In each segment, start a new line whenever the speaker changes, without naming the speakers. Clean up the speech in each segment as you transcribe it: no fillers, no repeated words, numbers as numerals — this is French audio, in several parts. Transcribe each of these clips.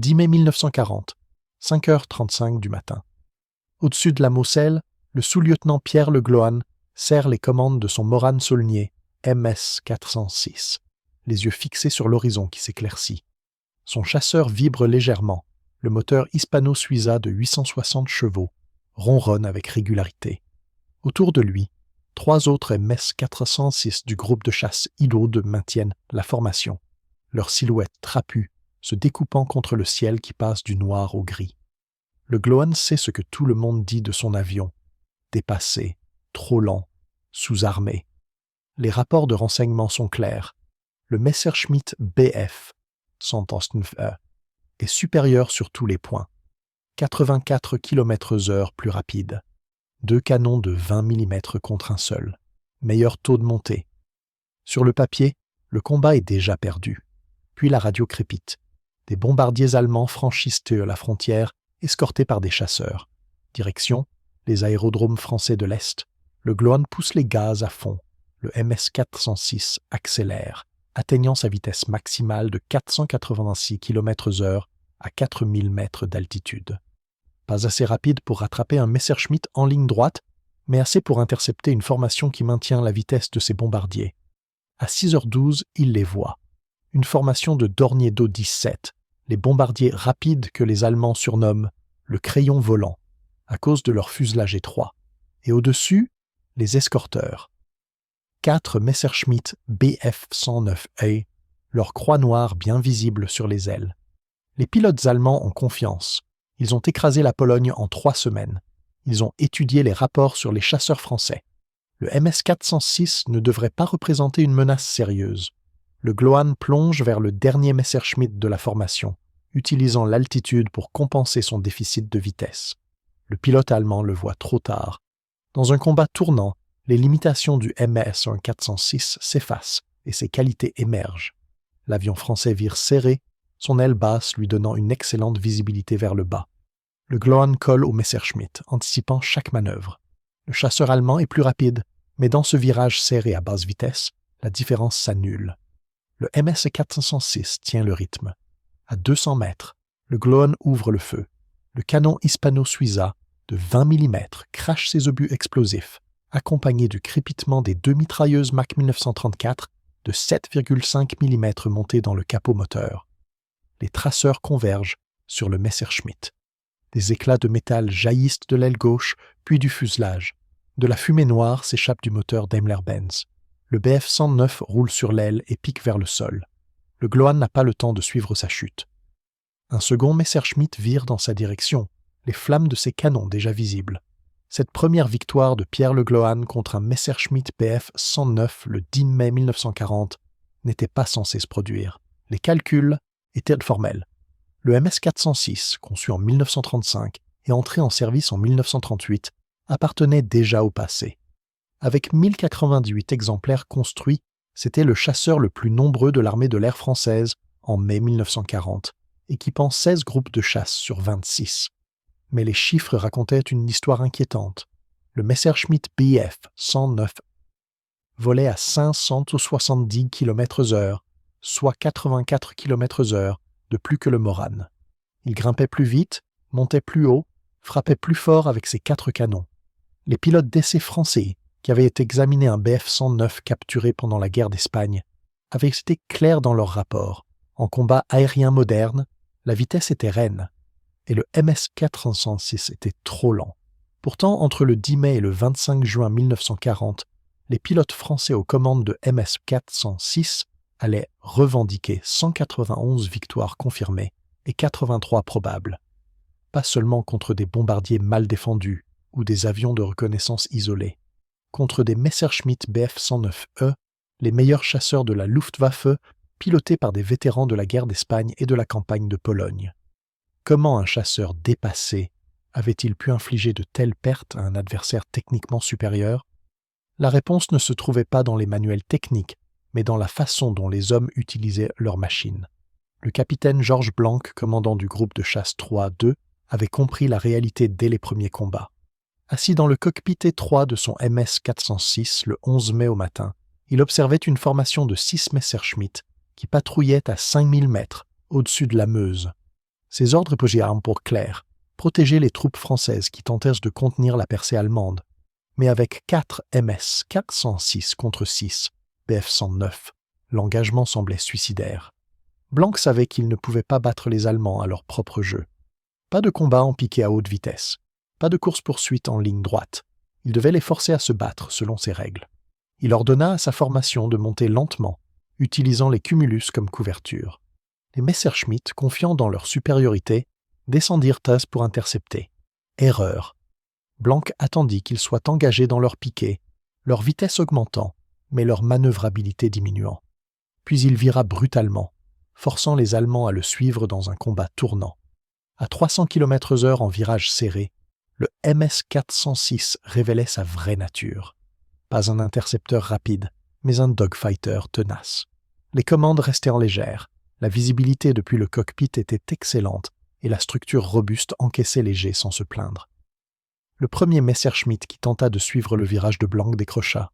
10 mai 1940, 5h35 du matin. Au-dessus de la Moselle, le sous-lieutenant Pierre Le Glohan serre les commandes de son Morane Saulnier, MS 406, les yeux fixés sur l'horizon qui s'éclaircit. Son chasseur vibre légèrement, le moteur Hispano-Suiza de 860 chevaux ronronne avec régularité. Autour de lui, 3 autres MS 406 du groupe de chasse Ilaude maintiennent la formation, leurs silhouettes trapues se découpant contre le ciel qui passe du noir au gris. Le Glohan sait ce que tout le monde dit de son avion. Dépassé, trop lent, sous-armé. Les rapports de renseignement sont clairs. Le Messerschmitt Bf 109E est supérieur sur tous les points. 84 km/h plus rapide. 2 canons de 20 mm contre un seul. Meilleur taux de montée. Sur le papier, le combat est déjà perdu. Puis la radio crépite. Des bombardiers allemands franchissent la frontière, escortés par des chasseurs. Direction, les aérodromes français de l'Est. Le Glohan pousse les gaz à fond. Le MS 406 accélère, atteignant sa vitesse maximale de 486 km/h à 4000 mètres d'altitude. Pas assez rapide pour rattraper un Messerschmitt en ligne droite, mais assez pour intercepter une formation qui maintient la vitesse de ses bombardiers. À 6h12, il les voit. Une formation de Dornier d'eau 17, les bombardiers rapides que les Allemands surnomment le crayon volant, à cause de leur fuselage étroit. Et au-dessus, les escorteurs. 4 Messerschmitt Bf 109A, leur croix noire bien visible sur les ailes. Les pilotes allemands ont confiance. Ils ont écrasé la Pologne en 3 semaines. Ils ont étudié les rapports sur les chasseurs français. Le MS 406 ne devrait pas représenter une menace sérieuse. Le Glohan plonge vers le dernier Messerschmitt de la formation, utilisant l'altitude pour compenser son déficit de vitesse. Le pilote allemand le voit trop tard. Dans un combat tournant, les limitations du MS 406 s'effacent et ses qualités émergent. L'avion français vire serré, son aile basse lui donnant une excellente visibilité vers le bas. Le Glohan colle au Messerschmitt, anticipant chaque manœuvre. Le chasseur allemand est plus rapide, mais dans ce virage serré à basse vitesse, la différence s'annule. Le MS 406 tient le rythme. À 200 mètres, le Glohan ouvre le feu. Le canon Hispano-Suiza de 20 mm crache ses obus explosifs, accompagné du crépitement des 2 mitrailleuses Mach 1934 de 7,5 mm montées dans le capot moteur. Les traceurs convergent sur le Messerschmitt. Des éclats de métal jaillissent de l'aile gauche, puis du fuselage. De la fumée noire s'échappe du moteur Daimler-Benz. Le Bf 109 roule sur l'aile et pique vers le sol. Le Glohan n'a pas le temps de suivre sa chute. Un second Messerschmitt vire dans sa direction, les flammes de ses canons déjà visibles. Cette première victoire de Pierre Le Glohan contre un Messerschmitt Bf 109 le 10 mai 1940 n'était pas censée se produire. Les calculs étaient formels. Le MS 406, conçu en 1935 et entré en service en 1938, appartenait déjà au passé. Avec 1098 exemplaires construits, c'était le chasseur le plus nombreux de l'armée de l'air française en mai 1940, équipant 16 groupes de chasse sur 26. Mais les chiffres racontaient une histoire inquiétante. Le Messerschmitt Bf 109 volait à 570 km/h, soit 84 km/h de plus que le Morane. Il grimpait plus vite, montait plus haut, frappait plus fort avec ses 4 canons. Les pilotes d'essai français, qui avaient examiné un Bf 109 capturé pendant la guerre d'Espagne, avaient été clairs dans leur rapport. En combat aérien moderne, la vitesse était reine, et le MS 406 était trop lent. Pourtant, entre le 10 mai et le 25 juin 1940, les pilotes français aux commandes de MS 406 allaient revendiquer 191 victoires confirmées et 83 probables. Pas seulement contre des bombardiers mal défendus ou des avions de reconnaissance isolés. Contre des Messerschmitt Bf 109E, les meilleurs chasseurs de la Luftwaffe, pilotés par des vétérans de la guerre d'Espagne et de la campagne de Pologne. Comment un chasseur dépassé avait-il pu infliger de telles pertes à un adversaire techniquement supérieur? La réponse ne se trouvait pas dans les manuels techniques, mais dans la façon dont les hommes utilisaient leurs machines. Le capitaine Georges Blanc, commandant du groupe de chasse 3-2, avait compris la réalité dès les premiers combats. Assis dans le cockpit étroit de son MS 406 le 11 mai au matin, il observait une formation de 6 Messerschmitt qui patrouillait à 5000 mètres au-dessus de la Meuse. Ses ordres étaient pour clair, protéger les troupes françaises qui tentèrent de contenir la percée allemande. Mais avec 4 MS 406 contre 6 Bf 109, l'engagement semblait suicidaire. Blanc savait qu'il ne pouvait pas battre les Allemands à leur propre jeu. Pas de combat en piqué à haute vitesse, pas de course-poursuite en ligne droite. Il devait les forcer à se battre selon ses règles. Il ordonna à sa formation de monter lentement, utilisant les cumulus comme couverture. Les Messerschmitt, confiants dans leur supériorité, descendirent pour intercepter. Erreur. Blanc attendit qu'ils soient engagés dans leur piqué, leur vitesse augmentant, mais leur manœuvrabilité diminuant. Puis il vira brutalement, forçant les Allemands à le suivre dans un combat tournant. À 300 km/h en virage serré, le MS-406 révélait sa vraie nature. Pas un intercepteur rapide, mais un dogfighter tenace. Les commandes restaient légères, la visibilité depuis le cockpit était excellente et la structure robuste encaissait les jets sans se plaindre. Le premier Messerschmitt qui tenta de suivre le virage de Blanc décrocha.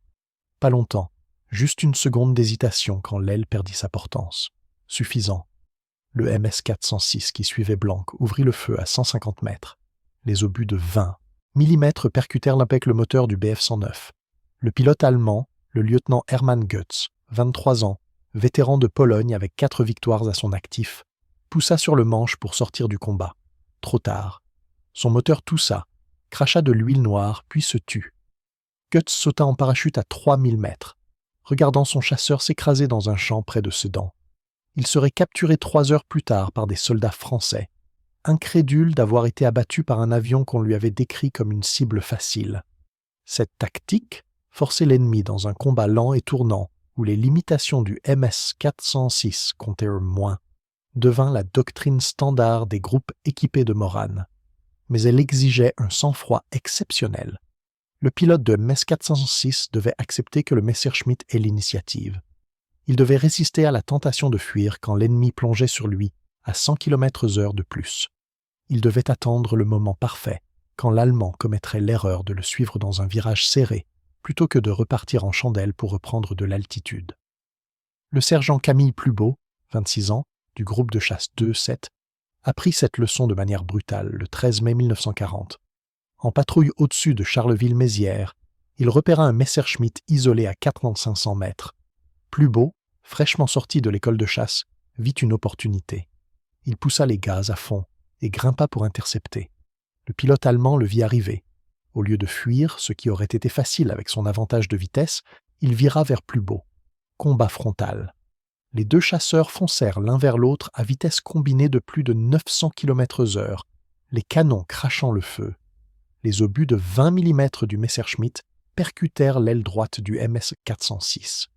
Pas longtemps, juste une seconde d'hésitation quand l'aile perdit sa portance. Suffisant. Le MS-406 qui suivait Blanc ouvrit le feu à 150 mètres. Les obus de 20 mm percutèrent l'impec le moteur du Bf 109. Le pilote allemand, le lieutenant Hermann Goetz, 23 ans, vétéran de Pologne avec 4 victoires à son actif, poussa sur le manche pour sortir du combat. Trop tard. Son moteur toussa, cracha de l'huile noire, puis se tut. Goetz sauta en parachute à 3000 mètres, regardant son chasseur s'écraser dans un champ près de Sedan. Il serait capturé 3 heures plus tard par des soldats français, incrédules d'avoir été abattu par un avion qu'on lui avait décrit comme une cible facile. Cette tactique forçait l'ennemi dans un combat lent et tournant où les limitations du MS-406 comptèrent moins, devint la doctrine standard des groupes équipés de Morane. Mais elle exigeait un sang-froid exceptionnel. Le pilote de MS-406 devait accepter que le Messerschmitt ait l'initiative. Il devait résister à la tentation de fuir quand l'ennemi plongeait sur lui à 100 km/h de plus. Il devait attendre le moment parfait, quand l'Allemand commettrait l'erreur de le suivre dans un virage serré, plutôt que de repartir en chandelle pour reprendre de l'altitude. Le sergent Camille Plubeau, 26 ans, du groupe de chasse 2-7, apprit cette leçon de manière brutale le 13 mai 1940. En patrouille au-dessus de Charleville-Mézières, il repéra un Messerschmitt isolé à 4500 mètres. Plubeau, fraîchement sorti de l'école de chasse, vit une opportunité. Il poussa les gaz à fond et grimpa pour intercepter. Le pilote allemand le vit arriver. Au lieu de fuir, ce qui aurait été facile avec son avantage de vitesse, il vira vers Plubeau. Combat frontal. Les 2 chasseurs foncèrent l'un vers l'autre à vitesse combinée de plus de 900 km/h, les canons crachant le feu. Les obus de 20 mm du Messerschmitt percutèrent l'aile droite du MS-406.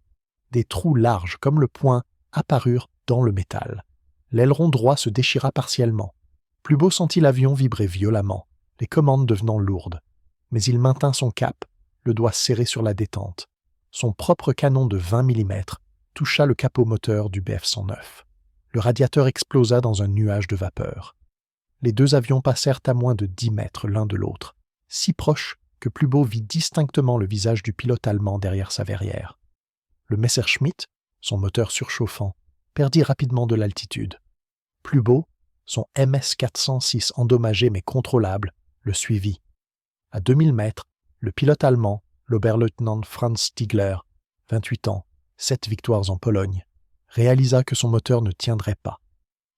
Des trous larges comme le poing apparurent dans le métal. L'aileron droit se déchira partiellement. Plubeau sentit l'avion vibrer violemment, les commandes devenant lourdes. Mais il maintint son cap, le doigt serré sur la détente. Son propre canon de 20 mm toucha le capot moteur du Bf 109. Le radiateur explosa dans un nuage de vapeur. Les 2 avions passèrent à moins de 10 mètres l'un de l'autre, si proches que Plubeau vit distinctement le visage du pilote allemand derrière sa verrière. Le Messerschmitt, son moteur surchauffant, perdit rapidement de l'altitude. Plubeau, son MS-406 endommagé mais contrôlable, le suivit. À 2000 mètres, le pilote allemand, l'Oberleutnant Franz Stiegler, 28 ans, 7 victoires en Pologne, réalisa que son moteur ne tiendrait pas.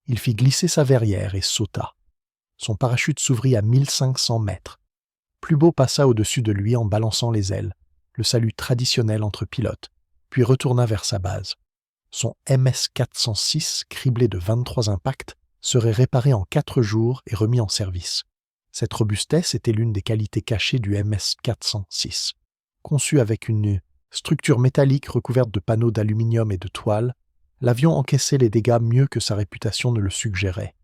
Il fit glisser sa verrière et sauta. Son parachute s'ouvrit à 1500 mètres. Plubeau passa au-dessus de lui en balançant les ailes, le salut traditionnel entre pilotes, puis retourna vers sa base. Son MS-406, criblé de 23 impacts, serait réparé en 4 jours et remis en service. Cette robustesse était l'une des qualités cachées du MS-406. Conçu avec une structure métallique recouverte de panneaux d'aluminium et de toile, l'avion encaissait les dégâts mieux que sa réputation ne le suggérait.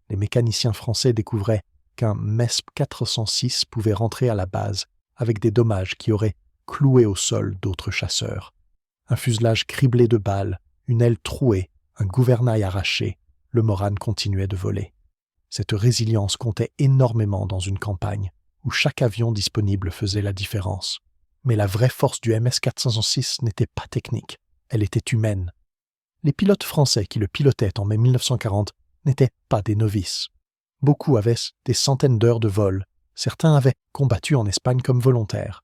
Les mécaniciens français découvraient qu'un MES-406 pouvait rentrer à la base avec des dommages qui auraient cloué au sol d'autres chasseurs. Un fuselage criblé de balles, une aile trouée, un gouvernail arraché, le Morane continuait de voler. Cette résilience comptait énormément dans une campagne où chaque avion disponible faisait la différence. Mais la vraie force du MS-406 n'était pas technique, elle était humaine. Les pilotes français qui le pilotaient en mai 1940 n'étaient pas des novices. Beaucoup avaient des centaines d'heures de vol. Certains avaient combattu en Espagne comme volontaires.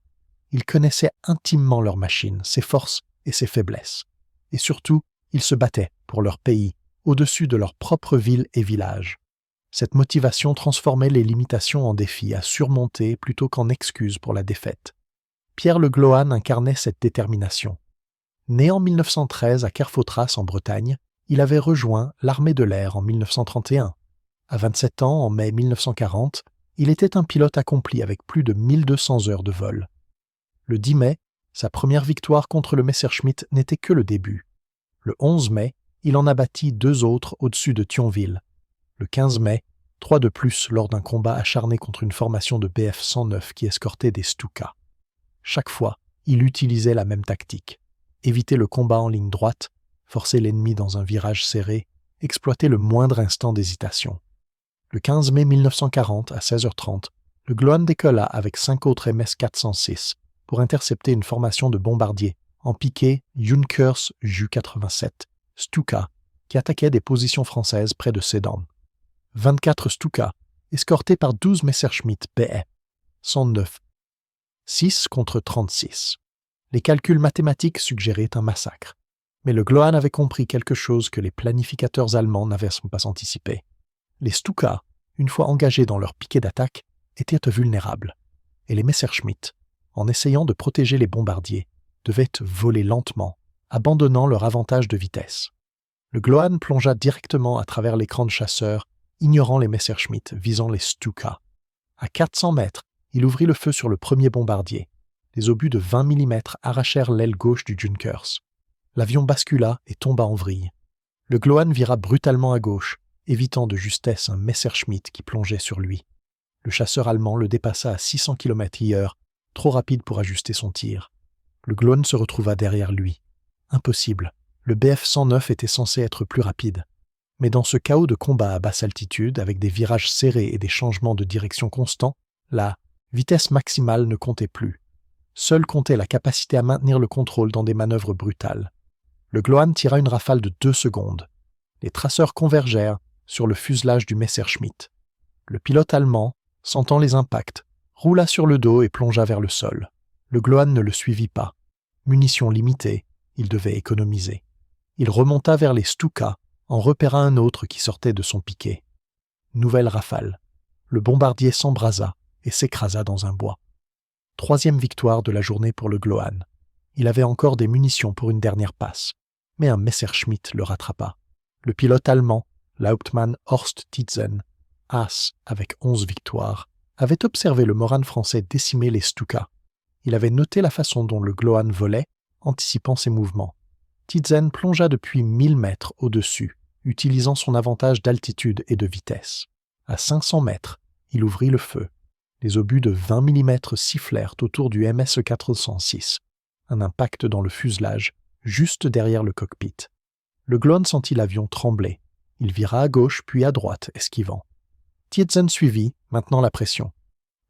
Ils connaissaient intimement leur machine, ses forces et ses faiblesses. Et surtout, ils se battaient pour leur pays, au-dessus de leurs propres villes et villages. Cette motivation transformait les limitations en défis à surmonter plutôt qu'en excuses pour la défaite. Pierre Le Glohan incarnait cette détermination. Né en 1913 à Carfotras en Bretagne, il avait rejoint l'armée de l'air en 1931. À 27 ans, en mai 1940, il était un pilote accompli avec plus de 1200 heures de vol. Le 10 mai, sa première victoire contre le Messerschmitt n'était que le début. Le 11 mai, il en abattit 2 autres au-dessus de Thionville. Le 15 mai, 3 de plus lors d'un combat acharné contre une formation de Bf 109 qui escortait des Stuka. Chaque fois, il utilisait la même tactique. Éviter le combat en ligne droite, forcer l'ennemi dans un virage serré, exploiter le moindre instant d'hésitation. Le 15 mai 1940, à 16h30, le Glohan décolla avec 5 autres MS-406 pour intercepter une formation de bombardiers en piqué Junkers Ju-87 Stuka qui attaquait des positions françaises près de Sedan. 24 Stuka, escortés par 12 Messerschmitt Bf 109, 6 contre 36. Les calculs mathématiques suggéraient un massacre. Mais le Glohan avait compris quelque chose que les planificateurs allemands n'avaient pas anticipé. Les Stuka, une fois engagés dans leur piquet d'attaque, étaient vulnérables. Et les Messerschmitt, en essayant de protéger les bombardiers, devaient voler lentement, abandonnant leur avantage de vitesse. Le Glohan plongea directement à travers l'écran de chasseur, ignorant les Messerschmitt visant les Stuka. À 400 mètres, il ouvrit le feu sur le premier bombardier. Les obus de 20 mm arrachèrent l'aile gauche du Junkers. L'avion bascula et tomba en vrille. Le Glohan vira brutalement à gauche, évitant de justesse un Messerschmitt qui plongeait sur lui. Le chasseur allemand le dépassa à 600 km/h, trop rapide pour ajuster son tir. Le Glohan se retrouva derrière lui. Impossible, le Bf 109 était censé être plus rapide. Mais dans ce chaos de combat à basse altitude, avec des virages serrés et des changements de direction constants, la vitesse maximale ne comptait plus. Seule comptait la capacité à maintenir le contrôle dans des manœuvres brutales. Le Glohan tira une rafale de 2 secondes. Les traceurs convergèrent sur le fuselage du Messerschmitt. Le pilote allemand, sentant les impacts, roula sur le dos et plongea vers le sol. Le Glohan ne le suivit pas. Munitions limitées, il devait économiser. Il remonta vers les Stuka, en repéra un autre qui sortait de son piquet. Nouvelle rafale. Le bombardier s'embrasa et s'écrasa dans un bois. 3e victoire de la journée pour le Glohan. Il avait encore des munitions pour une dernière passe, mais un Messerschmitt le rattrapa. Le pilote allemand, l'Hauptmann Horst Tietzen, as avec 11 victoires, avait observé le Morane français décimer les Stuka. Il avait noté la façon dont le Glohan volait, anticipant ses mouvements. Tietzen plongea depuis 1000 mètres au-dessus, utilisant son avantage d'altitude et de vitesse. À 500 mètres, il ouvrit le feu. Les obus de 20 mm sifflèrent autour du MS-406. Un impact dans le fuselage, juste derrière le cockpit. Le Glohan sentit l'avion trembler. Il vira à gauche puis à droite, esquivant. Tietzen suivit, maintenant la pression.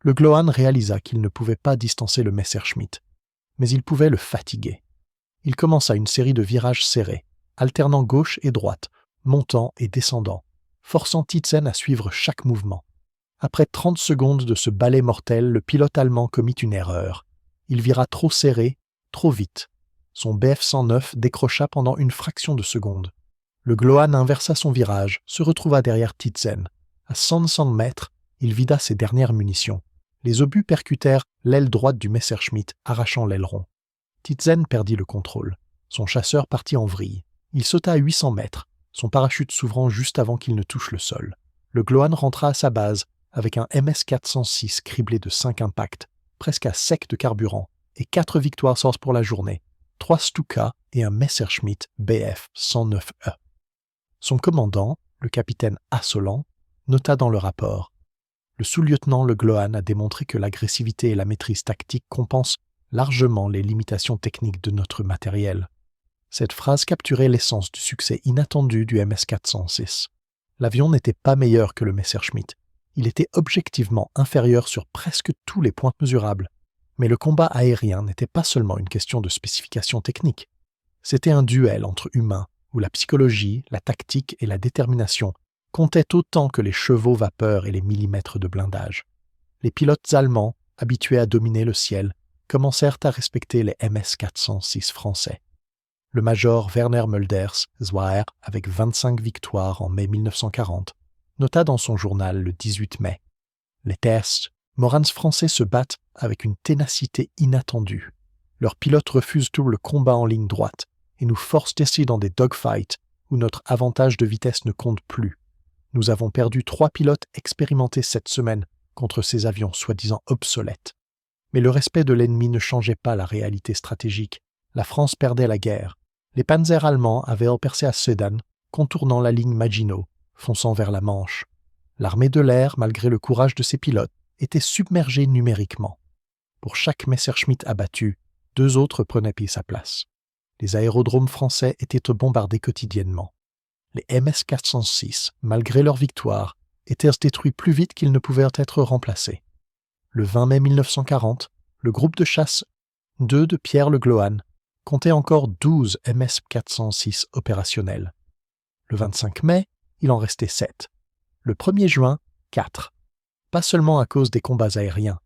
Le Glohan réalisa qu'il ne pouvait pas distancer le Messerschmitt, mais il pouvait le fatiguer. Il commença une série de virages serrés, alternant gauche et droite, montant et descendant, forçant Tietzen à suivre chaque mouvement. Après 30 secondes de ce balai mortel, le pilote allemand commit une erreur. Il vira trop serré, trop vite. Son Bf 109 décrocha pendant une fraction de seconde. Le Glohan inversa son virage, se retrouva derrière Tietzen. À 100 mètres, il vida ses dernières munitions. Les obus percutèrent l'aile droite du Messerschmitt, arrachant l'aileron. Tietzen perdit le contrôle. Son chasseur partit en vrille. Il sauta à 800 mètres, son parachute s'ouvrant juste avant qu'il ne touche le sol. Le Glohan rentra à sa base, avec un MS-406 criblé de 5 impacts, presque à sec de carburant, et 4 victoires sortent pour la journée, 3 Stuka et un Messerschmitt Bf 109E. Son commandant, le capitaine Assolan, nota dans le rapport « Le sous-lieutenant Le Glohan a démontré que l'agressivité et la maîtrise tactique compensent largement les limitations techniques de notre matériel. » Cette phrase capturait l'essence du succès inattendu du MS-406. L'avion n'était pas meilleur que le Messerschmitt. Il était objectivement inférieur sur presque tous les points mesurables. Mais le combat aérien n'était pas seulement une question de spécifications techniques. C'était un duel entre humains, où la psychologie, la tactique et la détermination comptaient autant que les chevaux vapeur et les millimètres de blindage. Les pilotes allemands, habitués à dominer le ciel, commencèrent à respecter les MS-406 français. Le major Werner Mölders, Zweir, avec 25 victoires en mai 1940, nota dans son journal le 18 mai. Les tests, Morans français se battent avec une ténacité inattendue. Leurs pilotes refusent tout le combat en ligne droite et nous forcent ainsi dans des dogfights où notre avantage de vitesse ne compte plus. Nous avons perdu 3 pilotes expérimentés cette semaine contre ces avions soi-disant obsolètes. Mais le respect de l'ennemi ne changeait pas la réalité stratégique. La France perdait la guerre. Les panzers allemands avaient percé à Sedan, contournant la ligne Maginot, fonçant vers la Manche. L'armée de l'air, malgré le courage de ses pilotes, était submergée numériquement. Pour chaque Messerschmitt abattu, 2 autres prenaient sa place. Les aérodromes français étaient bombardés quotidiennement. Les MS-406, malgré leur victoire, étaient détruits plus vite qu'ils ne pouvaient être remplacés. Le 20 mai 1940, le groupe de chasse 2 de Pierre Le Glohan comptait encore 12 MS-406 opérationnels. Le 25 mai, il en restait 7. Le 1er juin, 4. Pas seulement à cause des combats aériens.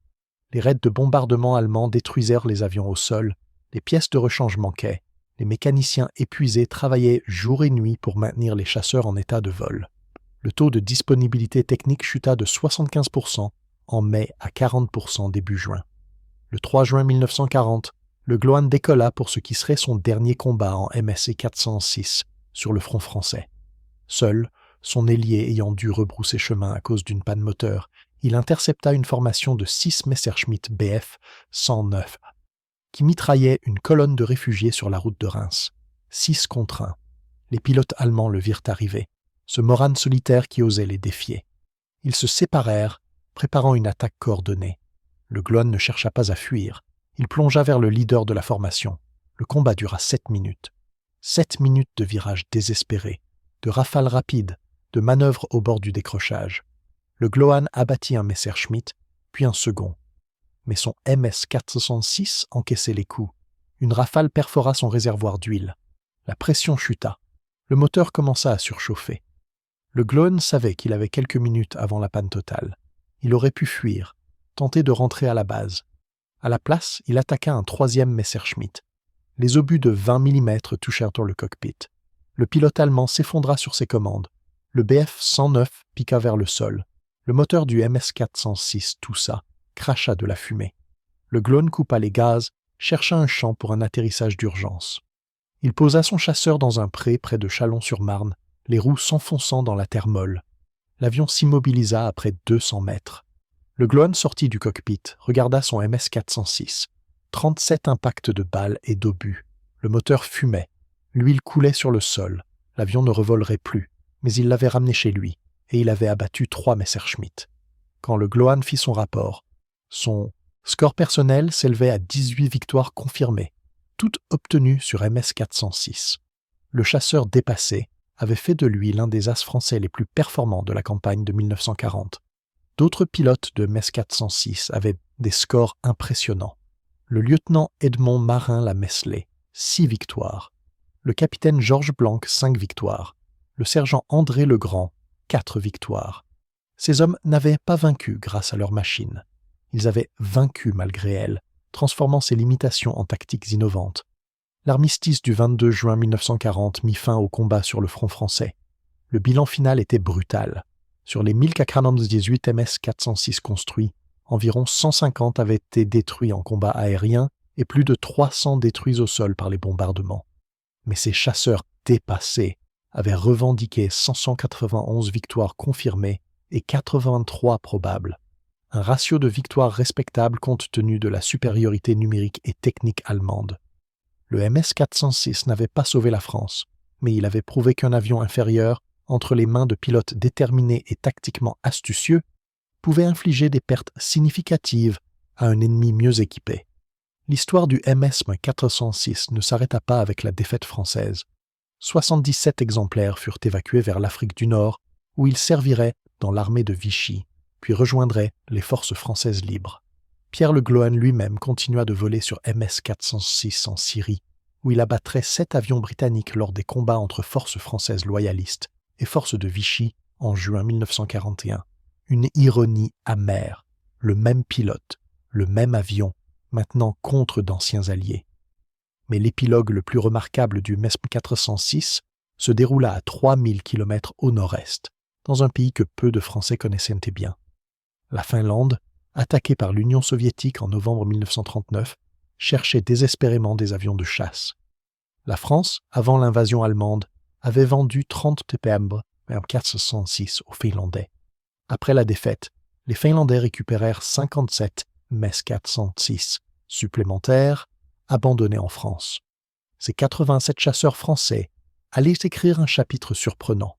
Les raids de bombardement allemands détruisèrent les avions au sol, les pièces de rechange manquaient, les mécaniciens épuisés travaillaient jour et nuit pour maintenir les chasseurs en état de vol. Le taux de disponibilité technique chuta de 75% en mai à 40% début juin. Le 3 juin 1940, le Glohan décolla pour ce qui serait son dernier combat en MSC 406 sur le front français. Seul, son ailier ayant dû rebrousser chemin à cause d'une panne moteur, il intercepta une formation de 6 Messerschmitt Bf 109 qui mitraillaient une colonne de réfugiés sur la route de Reims. 6 contre 1. Les pilotes allemands le virent arriver, ce Morane solitaire qui osait les défier. Ils se séparèrent, préparant une attaque coordonnée. Le Glohan ne chercha pas à fuir. Il plongea vers le leader de la formation. Le combat dura 7 minutes. 7 minutes de virages désespérés, de rafales rapides, de manœuvres au bord du décrochage. Le Glohan abattit un Messerschmitt, puis un second. Mais son MS-406 encaissait les coups. Une rafale perfora son réservoir d'huile. La pression chuta. Le moteur commença à surchauffer. Le Glohan savait qu'il avait quelques minutes avant la panne totale. Il aurait pu fuir, tenter de rentrer à la base. À la place, il attaqua un 3e Messerschmitt. Les obus de 20 mm touchèrent dans le cockpit. Le pilote allemand s'effondra sur ses commandes. Le Bf-109 piqua vers le sol. Le moteur du MS-406 toussa, cracha de la fumée. Le Glohan coupa les gaz, chercha un champ pour un atterrissage d'urgence. Il posa son chasseur dans un pré près de Chalon-sur-Marne, les roues s'enfonçant dans la terre molle. L'avion s'immobilisa après 200 mètres. Le Glohan sortit du cockpit, regarda son MS-406. 37 impacts de balles et d'obus. Le moteur fumait. L'huile coulait sur le sol. L'avion ne revolerait plus, mais il l'avait ramené chez lui, et il avait abattu 3 Messerschmitt. Quand le Glohan fit son rapport, son score personnel s'élevait à 18 victoires confirmées, toutes obtenues sur MS-406. Le chasseur dépassé avait fait de lui l'un des as français les plus performants de la campagne de 1940. D'autres pilotes de MS-406 avaient des scores impressionnants. Le lieutenant Edmond Marin la Meslay, 6 victoires. Le capitaine Georges Blanc, 5 victoires. Le sergent André Legrand, 4 victoires. Ces hommes n'avaient pas vaincu grâce à leur machine. Ils avaient vaincu malgré elles, transformant ces limitations en tactiques innovantes. L'armistice du 22 juin 1940 mit fin au combat sur le front français. Le bilan final était brutal. Sur les 1418 MS-406 construits, environ 150 avaient été détruits en combat aérien et plus de 300 détruits au sol par les bombardements. Mais ces chasseurs dépassés avaient revendiqué 591 victoires confirmées et 83 probables. Un ratio de victoires respectable compte tenu de la supériorité numérique et technique allemande. Le MS-406 n'avait pas sauvé la France, mais il avait prouvé qu'un avion inférieur, entre les mains de pilotes déterminés et tactiquement astucieux, pouvait infliger des pertes significatives à un ennemi mieux équipé. L'histoire du MS-406 ne s'arrêta pas avec la défaite française. 77 exemplaires furent évacués vers l'Afrique du Nord, où ils serviraient dans l'armée de Vichy, puis rejoindraient les forces françaises libres. Pierre Le Glohan lui-même continua de voler sur MS-406 en Syrie, où il abattrait 7 avions britanniques lors des combats entre forces françaises loyalistes et forces de Vichy en juin 1941. Une ironie amère. Le même pilote, le même avion, maintenant contre d'anciens alliés. Mais l'épilogue le plus remarquable du MESP 406 se déroula à 3000 km au nord-est, dans un pays que peu de Français connaissaient bien. La Finlande, attaquée par l'Union soviétique en novembre 1939, cherchait désespérément des avions de chasse. La France, avant l'invasion allemande, avait vendu 30 TPM 406 aux Finlandais. Après la défaite, les Finlandais récupérèrent 57 MES 406 supplémentaires abandonnés en France. Ces 87 chasseurs français allaient écrire un chapitre surprenant.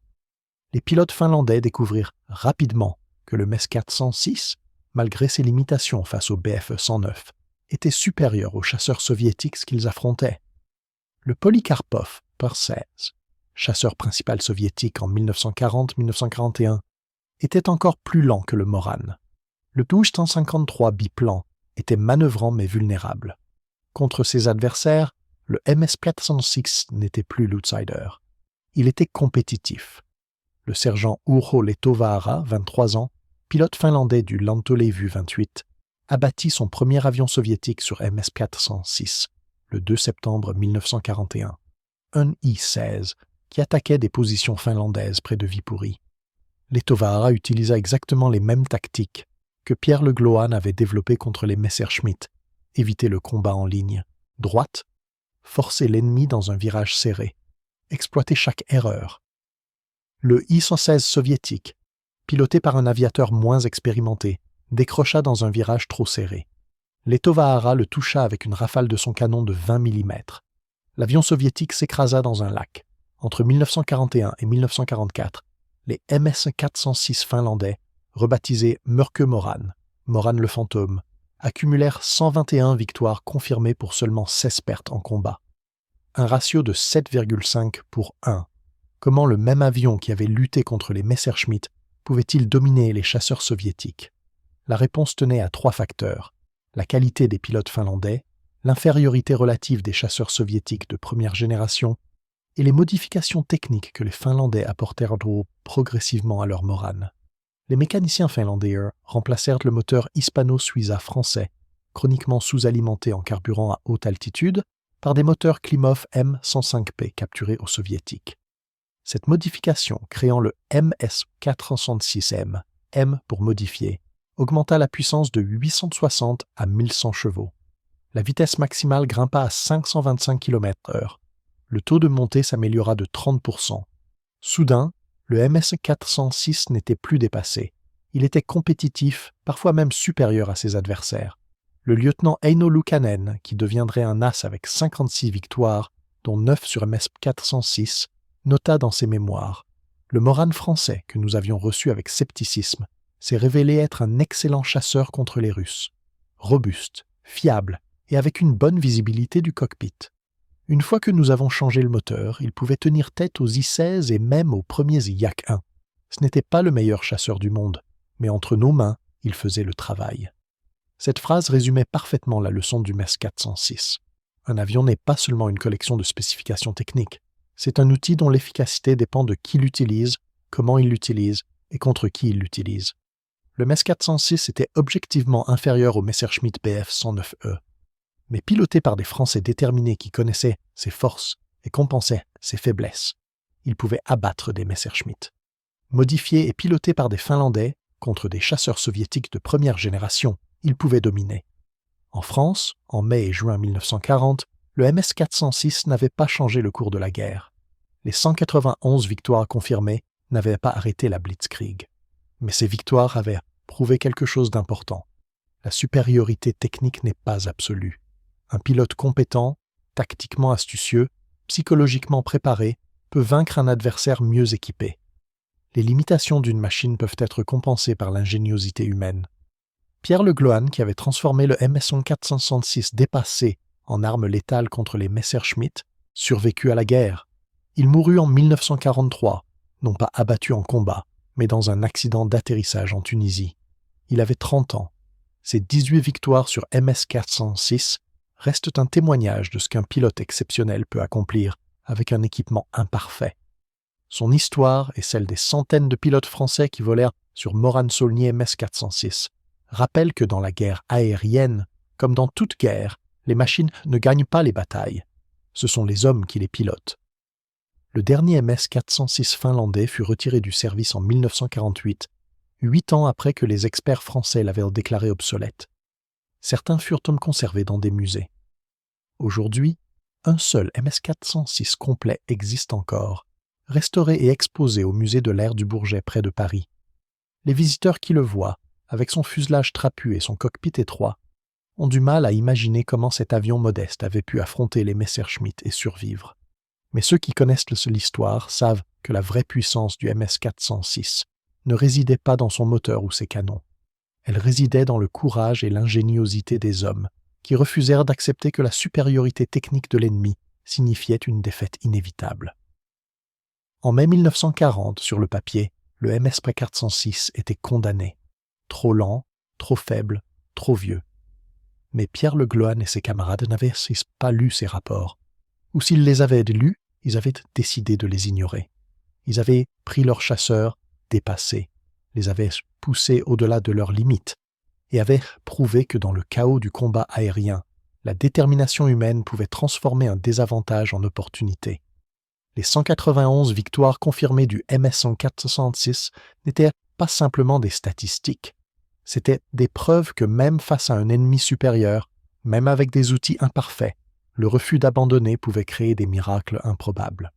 Les pilotes finlandais découvrirent rapidement que le MES 406, malgré ses limitations face au Bf 109, était supérieur aux chasseurs soviétiques qu'ils affrontaient. Le Polikarpov P-16, chasseur principal soviétique en 1940-1941, était encore plus lent que le Moran. Le Tu-153 biplan était manœuvrant mais vulnérable. Contre ses adversaires, le MS-406 n'était plus l'outsider. Il était compétitif. Le sergent Urho Lehtovaara, 23 ans, pilote finlandais du Lentolevy 28, abattit son premier avion soviétique sur MS-406 le 2 septembre 1941, un I-16 qui attaquait des positions finlandaises près de Viipuri. Lehtovaara utilisa exactement les mêmes tactiques que Pierre Le Glohn avait développées contre les Messerschmitt: éviter le combat en ligne droite, forcer l'ennemi dans un virage serré, exploiter chaque erreur. Le I-116 soviétique, piloté par un aviateur moins expérimenté, décrocha dans un virage trop serré. Lehtovaara le toucha avec une rafale de son canon de 20 mm. L'avion soviétique s'écrasa dans un lac. Entre 1941 et 1944, les MS-406 finlandais, rebaptisés Mörke Moran, Moran le fantôme, accumulèrent 121 victoires confirmées pour seulement 16 pertes en combat. Un ratio de 7,5 pour 1. Comment le même avion qui avait lutté contre les Messerschmitt pouvait-il dominer les chasseurs soviétiques? La réponse tenait à 3 facteurs: la qualité des pilotes finlandais, l'infériorité relative des chasseurs soviétiques de première génération et les modifications techniques que les Finlandais apportèrent progressivement à leur Moran. Les mécaniciens finlandais remplacèrent le moteur hispano-suiza français, chroniquement sous-alimenté en carburant à haute altitude, par des moteurs Klimov M105P capturés aux soviétiques. Cette modification, créant le MS-466M, M pour modifier, augmenta la puissance de 860 à 1100 chevaux. La vitesse maximale grimpa à 525 km/h. Le taux de montée s'améliora de 30%. Soudain, le MS-406 n'était plus dépassé. Il était compétitif, parfois même supérieur à ses adversaires. Le lieutenant Eino Luukkanen, qui deviendrait un as avec 56 victoires, dont 9 sur MS-406, nota dans ses mémoires: « Le Moran français, que nous avions reçu avec scepticisme, s'est révélé être un excellent chasseur contre les Russes. Robuste, fiable et avec une bonne visibilité du cockpit. Une fois que nous avons changé le moteur, il pouvait tenir tête aux I-16 et même aux premiers Yak-1. Ce n'était pas le meilleur chasseur du monde, mais entre nos mains, il faisait le travail. » Cette phrase résumait parfaitement la leçon du MES 406. Un avion n'est pas seulement une collection de spécifications techniques. C'est un outil dont l'efficacité dépend de qui l'utilise, comment il l'utilise et contre qui il l'utilise. Le MES 406 était objectivement inférieur au Messerschmitt Bf 109E, mais piloté par des Français déterminés qui connaissaient ses forces et compensaient ses faiblesses, il pouvait abattre des Messerschmitt. Modifié et piloté par des Finlandais contre des chasseurs soviétiques de première génération, il pouvait dominer. En France, en mai et juin 1940, le MS 406 n'avait pas changé le cours de la guerre. Les 191 victoires confirmées n'avaient pas arrêté la Blitzkrieg. Mais ces victoires avaient prouvé quelque chose d'important. La supériorité technique n'est pas absolue. Un pilote compétent, tactiquement astucieux, psychologiquement préparé, peut vaincre un adversaire mieux équipé. Les limitations d'une machine peuvent être compensées par l'ingéniosité humaine. Pierre Le Glohn, qui avait transformé le MS 466 dépassé en arme létale contre les Messerschmitt, survécut à la guerre. Il mourut en 1943, non pas abattu en combat, mais dans un accident d'atterrissage en Tunisie. Il avait 30 ans. Ses 18 victoires sur MS 406 restent un témoignage de ce qu'un pilote exceptionnel peut accomplir avec un équipement imparfait. Son histoire et celle des centaines de pilotes français qui volèrent sur Morane-Saulnier MS-406 rappellent que dans la guerre aérienne, comme dans toute guerre, les machines ne gagnent pas les batailles. Ce sont les hommes qui les pilotent. Le dernier MS-406 finlandais fut retiré du service en 1948, 8 ans après que les experts français l'avaient déclaré obsolète. Certains furent conservés dans des musées. Aujourd'hui, un seul MS-406 complet existe encore, restauré et exposé au musée de l'air du Bourget près de Paris. Les visiteurs qui le voient, avec son fuselage trapu et son cockpit étroit, ont du mal à imaginer comment cet avion modeste avait pu affronter les Messerschmitt et survivre. Mais ceux qui connaissent l'histoire savent que la vraie puissance du MS-406 ne résidait pas dans son moteur ou ses canons. Elle résidait dans le courage et l'ingéniosité des hommes, qui refusèrent d'accepter que la supériorité technique de l'ennemi signifiait une défaite inévitable. En mai 1940, sur le papier, le MS-406 était condamné. Trop lent, trop faible, trop vieux. Mais Pierre Le Gloan et ses camarades n'avaient pas lu ces rapports. Ou s'ils les avaient lus, ils avaient décidé de les ignorer. Ils avaient pris leurs chasseurs, dépassés, les avaient poussés au-delà de leurs limites, et avaient prouvé que dans le chaos du combat aérien, la détermination humaine pouvait transformer un désavantage en opportunité. Les 191 victoires confirmées du MS-406 n'étaient pas simplement des statistiques. C'étaient des preuves que même face à un ennemi supérieur, même avec des outils imparfaits, le refus d'abandonner pouvait créer des miracles improbables.